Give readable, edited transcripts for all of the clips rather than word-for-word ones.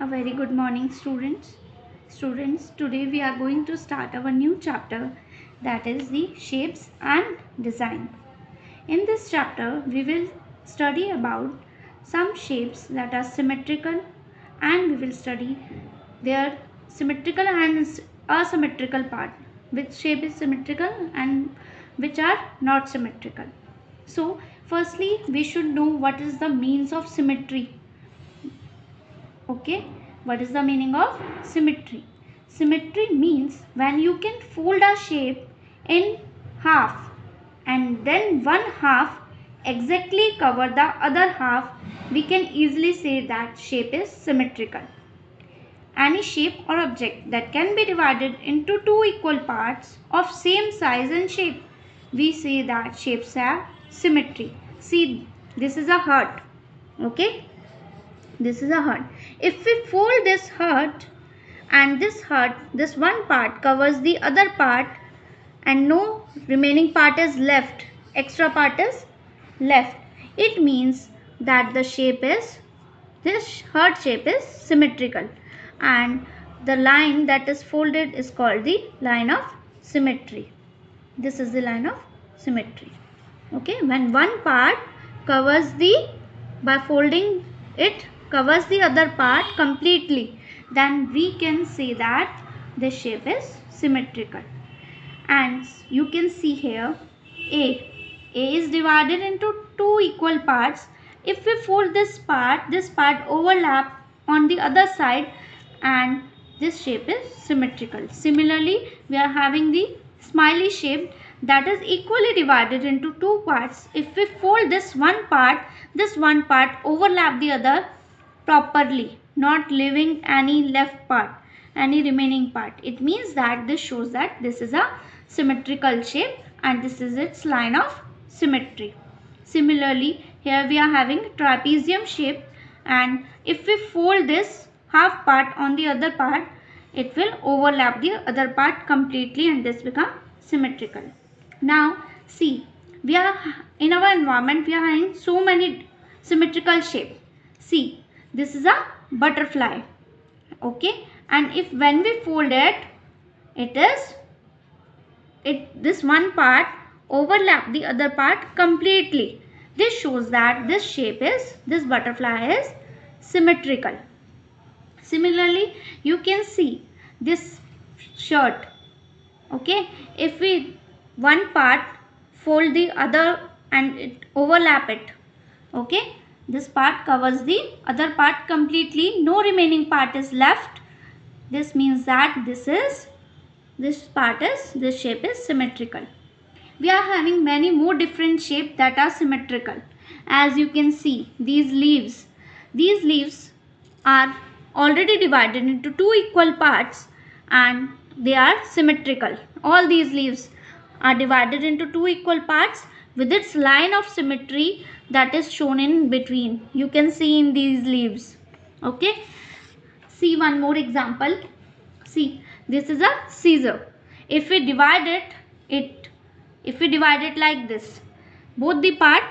A very good morning, students. Today we are going to start our new chapter, that is the shapes and design. In this chapter, we will study about some shapes that are symmetrical, and we will study their symmetrical and asymmetrical part. Which shape is symmetrical and which are not symmetrical. So, firstly, we should know what is the means of symmetry. Okay, what is the meaning of symmetry? Symmetry means when you can fold a shape in half and then one half exactly cover the other half, we can easily say that shape is symmetrical. Any shape or object that can be divided into two equal parts of same size and shape, we say that shapes have symmetry. See, this is a heart. Okay, this is a heart. If we fold this heart, and this one part covers the other part and no remaining part is left, extra part is left, it means that this heart shape is symmetrical, and the line that is folded is called the line of symmetry. This is the line of symmetry. Okay, when one part covers by folding it covers the other part completely, then we can say that the shape is symmetrical. And you can see here A is divided into two equal parts. If we fold this part overlap on the other side, and this shape is symmetrical. Similarly, we are having the smiley shape that is equally divided into two parts. If we fold this one part overlap the other properly, not leaving any left part, any remaining part. It means that this shows that this is a symmetrical shape and this is its line of symmetry. Similarly, here we are having trapezium shape, and if we fold this half part on the other part, it will overlap the other part completely and this become symmetrical. Now see, we are in our environment, we are having so many symmetrical shape. See, this is a butterfly. Okay, and if when we fold it, this one part overlap the other part completely. This shows that this butterfly is symmetrical. Similarly, you can see this shirt. Okay, if we one part fold the other and it overlap it. Okay, this part covers the other part completely, no remaining part is left. This means that this shape is symmetrical. We are having many more different shapes that are symmetrical. As you can see, these leaves are already divided into two equal parts and they are symmetrical. All these leaves are divided into two equal parts with its line of symmetry that is shown in between. You can see in these leaves. Okay, see one more example. See, this is a scissor. If we divide it like this, both the part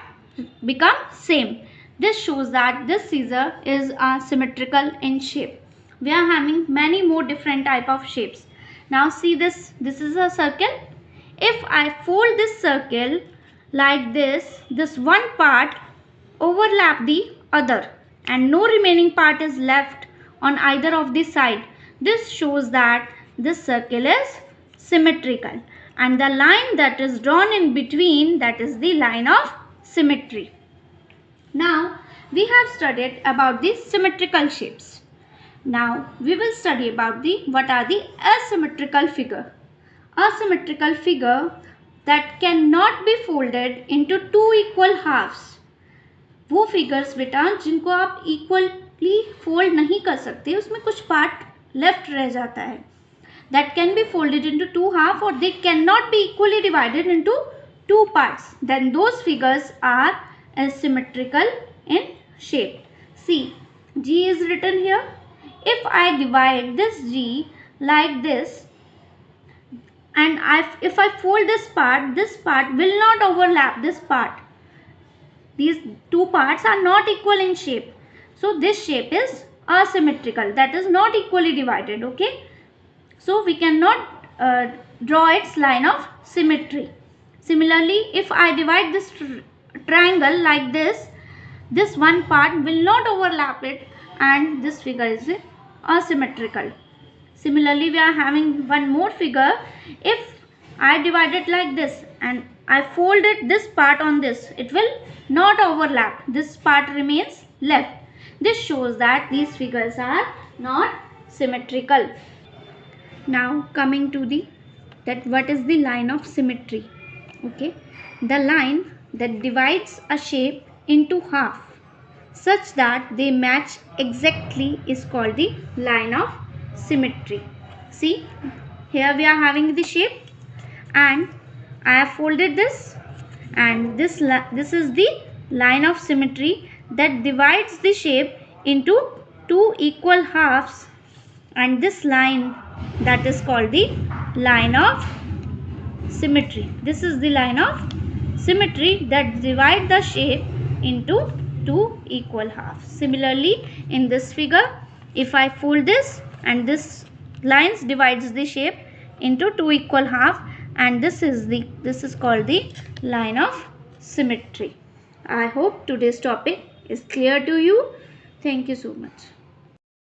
become same. This shows that this scissor is symmetrical in shape. We are having many more different type of shapes. Now see this is a circle. If I fold this circle like this one part overlap the other and no remaining part is left on either of the side. This shows that this circle is symmetrical, and the line that is drawn in between, that is the line of symmetry. Now we have studied about the symmetrical shapes. Now we will study about what are the asymmetrical figure. Asymmetrical figure that cannot be folded into two equal halves. वो figures बेटा जिनको आप equally fold नहीं कर सकते, उसमें कुछ part left रह जाता है. That can be folded into two half or they cannot be equally divided into two parts. Then those figures are asymmetrical in shape. See, G is written here. If I divide this G like this and if I fold this part will not overlap this part. These two parts are not equal in shape. So this shape is asymmetrical, that is not equally divided. Okay, so we cannot draw its line of symmetry. Similarly, if I divide this triangle like this one part will not overlap it, and this figure is asymmetrical. Similarly, we are having one more figure. If I divide it like this and I folded this part on this, it will not overlap. This part remains left. This shows that these figures are not symmetrical. Now coming to that what is the line of symmetry. Okay, the line that divides a shape into half such that they match exactly is called the line of symmetry. See, here we are having the shape and I have folded this, and this is the line of symmetry that divides the shape into two equal halves, and this line that is called the line of symmetry. This is the line of symmetry that divides the shape into two equal halves. Similarly, in this figure, if I fold this and this lines divides the shape into two equal halves, and this is called the line of symmetry. I hope today's topic is clear to you. Thank you so much.